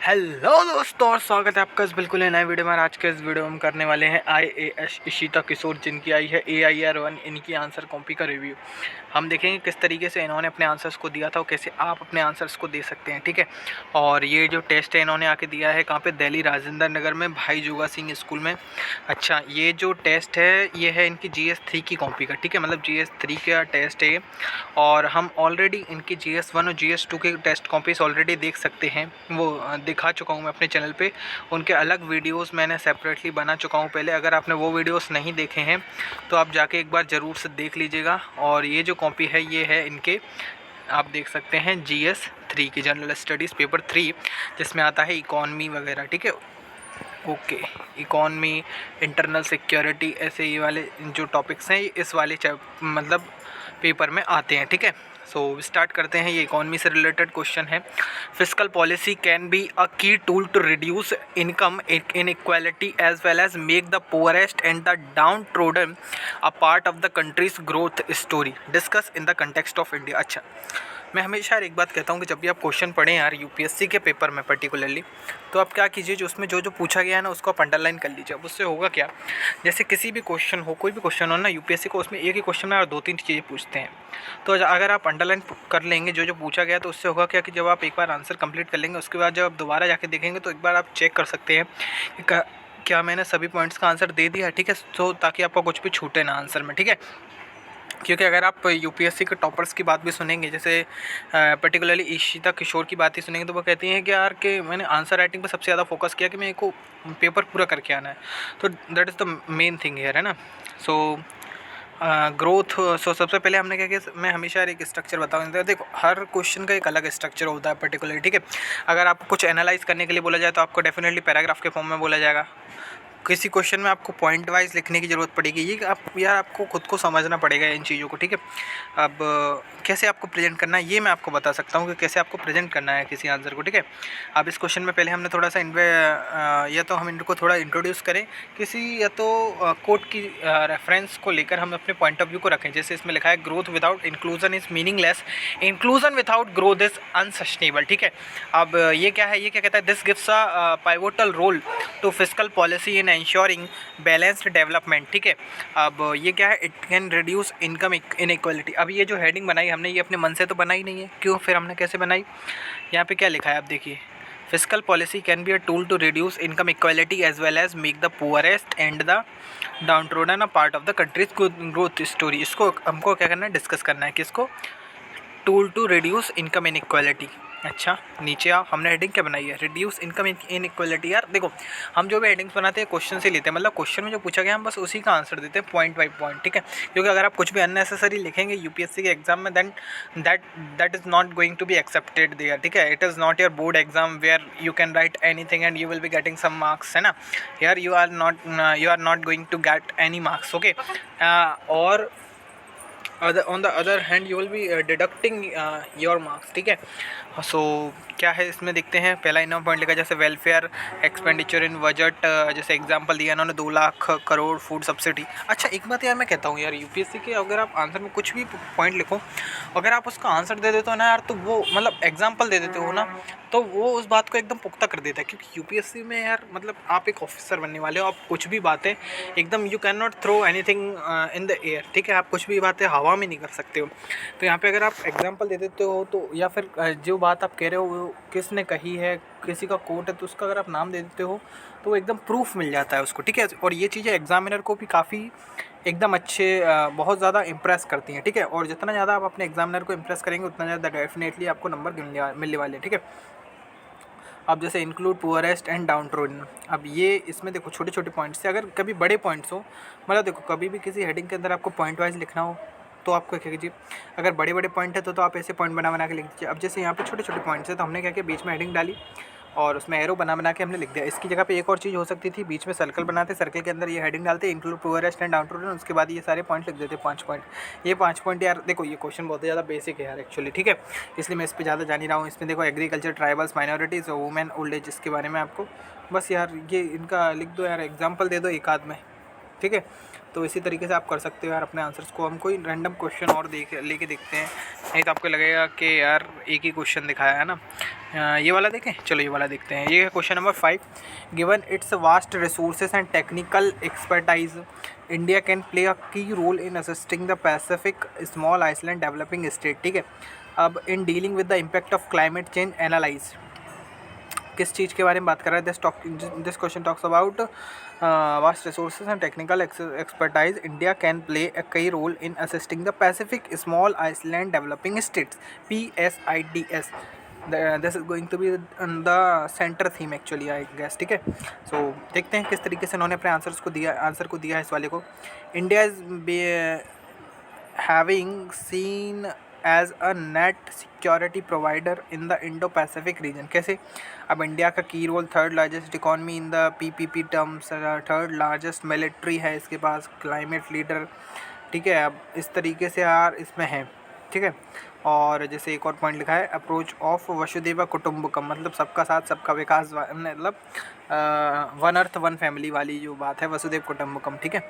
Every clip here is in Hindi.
हेलो दोस्तों और स्वागत है आपका इस बिल्कुल नए वीडियो में। आज के इस वीडियो में हम करने वाले हैं IAS इशिता किशोर जिनकी आई है AIR-1 इनकी आंसर कॉपी का रिव्यू। हम देखेंगे किस तरीके से इन्होंने अपने आंसर्स को दिया था और कैसे आप अपने आंसर्स को दे सकते हैं, ठीक है। और ये जो टेस्ट है इन्होंने आके दिया है कहाँ पे, दिल्ली राजेंद्र नगर में भाई जुगा सिंह स्कूल में। अच्छा, ये जो टेस्ट है ये है इनकी GS3 की कॉपी का, ठीक है, मतलब GS3 का टेस्ट है ये। और हम ऑलरेडी इनकी GS1 और GS2 के टेस्ट कॉपीज ऑलरेडी देख सकते हैं, वो दिखा चुका हूँ मैं अपने चैनल पे। उनके अलग वीडियोस मैंने सेपरेटली बना चुका हूँ पहले। अगर आपने वो वीडियोस नहीं देखे हैं तो आप जाके एक बार ज़रूर से देख लीजिएगा। और ये जो कॉपी है ये है इनके, आप देख सकते हैं, GS3 की जनरल स्टडीज़ पेपर 3, जिसमें आता है इकॉनमी वगैरह, ठीक है। ओके, इकॉनमी, इंटरनल सिक्योरिटी, ऐसे ये वाले जो टॉपिक्स हैं इस वाले मतलब पेपर में आते हैं, ठीक है। सो स्टार्ट करते हैं। ये इकॉनमी से रिलेटेड क्वेश्चन है। Fiscal policy can be a key tool to reduce income inequality as well as make the poorest and the downtrodden a part of the country's growth story, discuss in the context of India. अच्छा, मैं हमेशा यार एक बात कहता हूँ कि जब भी आप क्वेश्चन पढ़ें यार UPSC के पेपर में पर्टिकुलरली, तो आप क्या कीजिए, जो उसमें जो जो पूछा गया है ना उसको आप अंडरलाइन कर लीजिए। अब उससे होगा क्या, जैसे किसी भी क्वेश्चन हो, कोई भी क्वेश्चन हो ना UPSC को, उसमें एक ही क्वेश्चन में और 2-3 चीज़ें पूछते हैं। तो अगर आप अंडरलाइन कर लेंगे जो जो पूछा गया, तो उससे होगा क्या कि जब आप एक बार आंसर कंप्लीट कर लेंगे, उसके बाद जब आप दोबारा जाके देखेंगे तो एक बार आप चेक कर सकते हैं कि क्या मैंने सभी पॉइंट्स का आंसर दे दिया, ठीक है। तो ताकि आपको कुछ भी छूटे ना आंसर में, ठीक है। क्योंकि अगर आप UPSC के टॉपर्स की बात भी सुनेंगे, जैसे पर्टिकुलरली इशिता किशोर की बात ही सुनेंगे, तो वो कहती हैं कि यार कि मैंने आंसर राइटिंग पर सबसे ज़्यादा फोकस किया कि मेरे को पेपर पूरा करके आना है। तो that is the main thing here, है ना। सो ग्रोथ, सो सबसे पहले हमने क्या किया, मैं हमेशा एक स्ट्रक्चर बताऊँ। देखो, हर क्वेश्चन का एक अलग स्ट्रक्चर होता है पर्टिकुलरली, ठीक है। अगर आपको कुछ एनालाइज करने के लिए बोला जाए तो आपको डेफिनेटली पैराग्राफ के फॉर्म में बोला जाएगा। किसी क्वेश्चन में आपको पॉइंट वाइज लिखने की ज़रूरत पड़ेगी। ये आप यार आपको खुद को समझना पड़ेगा इन चीज़ों को, ठीक है। अब कैसे आपको प्रेजेंट करना है ये मैं आपको बता सकता हूँ कि कैसे आपको प्रेजेंट करना है किसी आंसर को, ठीक है। अब इस क्वेश्चन में पहले हमने थोड़ा सा या तो हम इनको थोड़ा इंट्रोड्यूस करें किसी, या तो कोट की रेफरेंस को लेकर हम अपने पॉइंट ऑफ व्यू को रखें। जैसे इसमें लिखा है, growth without inclusion is meaningless, inclusion without growth is unsustainable, ठीक है। अब ये क्या है, ये क्या कहता है, this gives a pivotal role to fiscal policy in ensuring balanced development, ठीक है। अब ये क्या है, it can reduce income inequality. अब ये जो हेडिंग बनाई हमने, ये अपने मन से तो बनाई नहीं है, क्यों, फिर हमने कैसे बनाई। यहाँ पे क्या लिखा है आप देखिए, fiscal policy can be a tool to reduce income equality as well as make the poorest and the downtrodden a part of the country's growth story. इसको हमको क्या करना है, डिस्कस करना है। किसको, tool to reduce income inequality. अच्छा, नीचे आओ, हमने हेडिंग क्या बनाई है, रिड्यूस इनकम इनइक्वालिटी। यार देखो, हम जो भी हेडिंग्स बनाते हैं क्वेश्चन से लेते हैं, मतलब क्वेश्चन में जो पूछा गया हम बस उसी का आंसर देते हैं पॉइंट बाई पॉइंट, ठीक है। क्योंकि अगर आप कुछ भी अननेसेसरी लिखेंगे UPSC के एग्जाम में, then that is not going to be accepted there, ठीक है। It is not your board exam where you can write anything and you will be getting some marks, है ना। यार you are not going to get any marks, okay. और on the other hand you will be deducting your marks, ठीक है। सो क्या है इसमें देखते हैं। पहला इन्होंने पॉइंट लिखा, जैसे वेलफेयर एक्सपेंडिचर इन बजट, जैसे एग्जांपल दिया इन्होंने 2 लाख करोड़ फूड सब्सिडी। अच्छा, एक बात यार मैं कहता हूँ यार, UPSC के अगर आप आंसर में कुछ भी पॉइंट लिखो, अगर आप उसका आंसर दे देते हो ना यार, तो वो मतलब एग्जाम्पल दे देते हो ना, तो वो उस बात को एकदम पुख्ता कर देता है। क्योंकि UPSC में यार मतलब आप एक ऑफिसर बनने वाले हो, आप कुछ भी बातें एकदम, you can not throw anything in the air, ठीक है। आप कुछ भी बातें हवा में नहीं कर सकते हो। तो यहाँ पे अगर आप एग्जांपल दे देते हो, तो या फिर जो बात आप कह रहे हो वो किसने कही है, किसी का कोट है, तो उसका अगर आप नाम दे देते हो तो एकदम प्रूफ मिल जाता है उसको, ठीक है। और ये चीज़ें एग्जामिनर को भी काफ़ी एकदम अच्छे बहुत ज़्यादा इंप्रेस करती हैं, ठीक है। और जितना ज़्यादा आप अपने एग्जामिनर को इंप्रेस करेंगे उतना ज़्यादा डेफिनेटली आपको नंबर मिलने वाले हैं, ठीक है। अब जैसे include poorest and down trodden, अब ये इसमें देखो छोटे छोटे पॉइंट्स से, अगर कभी बड़े पॉइंट्स हो, मतलब देखो कभी भी किसी हेडिंग के अंदर आपको पॉइंट वाइज लिखना हो तो आपको क्या कीजिए, अगर बड़े बड़े पॉइंट है तो आप ऐसे पॉइंट बना के लिख दीजिए। अब जैसे यहाँ पे छोटे छोटे पॉइंट्स है, तो हमने क्या किया, बीच में हेडिंग डाली और उसमें एरो बना के हमने लिख दिया। इसकी जगह पे एक और चीज़ हो सकती थी, बीच में सर्कल बनाते, सर्कल के अंदर ये हेडिंग डालते, include poorest and down trodden, उसके बाद ये सारे पॉइंट लिख देते 5 पॉइंट। ये 5 पॉइंट यार देखो, ये क्वेश्चन बहुत ज़्यादा बेसिक है यार एक्चुअली, ठीक है, इसलिए मैं इस पर ज़्यादा जान ही रहा हूँ। इसमें देखो agriculture, tribals, minorities, women, old age, इसके बारे में आपको बस यार ये इनका लिख दो यार, एग्जाम्पल दे दो एक आध में, ठीक है। तो इसी तरीके से आप कर सकते हो यार अपने आंसर्स को। हम कोई रैंडम क्वेश्चन और लेके देखते हैं, नहीं तो आपको लगेगा कि यार एक ही क्वेश्चन दिखाया है ना। ये वाला देखें, चलो ये वाला देखते हैं। ये है question number 5। Given it's vast resources and technical expertise, India can play a key role in assisting the Pacific small island developing state. ठीक है, अब in dealing with the impact of climate change analyse, किस चीज़ के बारे में बात कर रहा है। This question talks about vast resources and technical expertise, India can play a key role in assisting the Pacific small island developing states, PSIDS। This is going to be the centre theme actually, I guess. ठीक है, सो देखते हैं किस तरीके से उन्होंने अपने आंसर को दिया है इस वाले को। India is having seen as a net security provider in the Indo Pacific region. कैसे, अब इंडिया का की role, third largest economy in the PPP terms, third largest military है इसके पास, क्लाइमेट लीडर। ठीक है, अब इस तरीके से यार इसमें है। ठीक है, और जैसे एक और पॉइंट लिखा है, अप्रोच ऑफ वसुदेव कुटुंबकम, मतलब सबका साथ सबका विकास, मतलब वन अर्थ वन फैमिली वाली जो बात है, वसुदेव कुटुंबकम। ठीक है,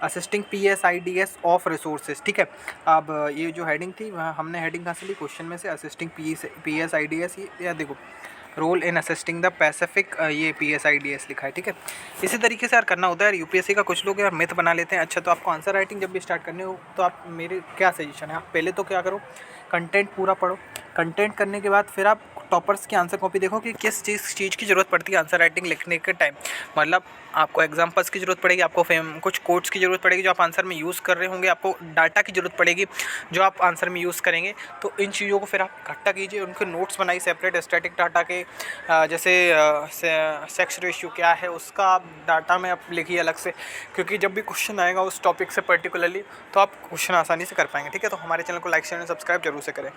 असिस्टिंग PSIDS ऑफ रिसोर्सेज। ठीक है, अब ये जो हेडिंग थी वहाँ हमने हेडिंग कहाँ से ली, क्वेश्चन में से, असिस्टिंग PSIDS। या देखो role in assisting the Pacific, ये PSIDS लिखा है। ठीक है, इसी तरीके से यार करना होता है यार। UPSC का कुछ लोग यार मिथ बना लेते हैं। अच्छा, तो आपको आंसर राइटिंग जब भी स्टार्ट करने हो तो आप, मेरे क्या सजेशन है, आप पहले तो क्या करो, कंटेंट पूरा पढ़ो। कंटेंट करने के बाद फिर आप टॉपर्स की आंसर कॉपी देखो कि किस चीज़ की ज़रूरत पड़ती है आंसर राइटिंग लिखने के टाइम। मतलब आपको एग्जांपल्स की ज़रूरत पड़ेगी, आपको कुछ कोट्स की ज़रूरत पड़ेगी जो आप आंसर में यूज़ कर रहे होंगे, आपको डाटा की ज़रूरत पड़ेगी जो आप आंसर में यूज़ करेंगे। तो इन चीज़ों को फिर आप इकट्ठा कीजिए, उनके नोट्स बनाइए सेपरेट, स्टैटिक डाटा के, जैसे सेक्स रेशियो क्या है उसका आप डाटा में आप लिखिए अलग से, क्योंकि जब भी क्वेश्चन आएगा उस टॉपिक से पर्टिकुलरली तो आप क्वेश्चन आसानी से कर पाएंगे। ठीक है, तो हमारे चैनल को लाइक शेयर एंड सब्सक्राइब जरूर से करें।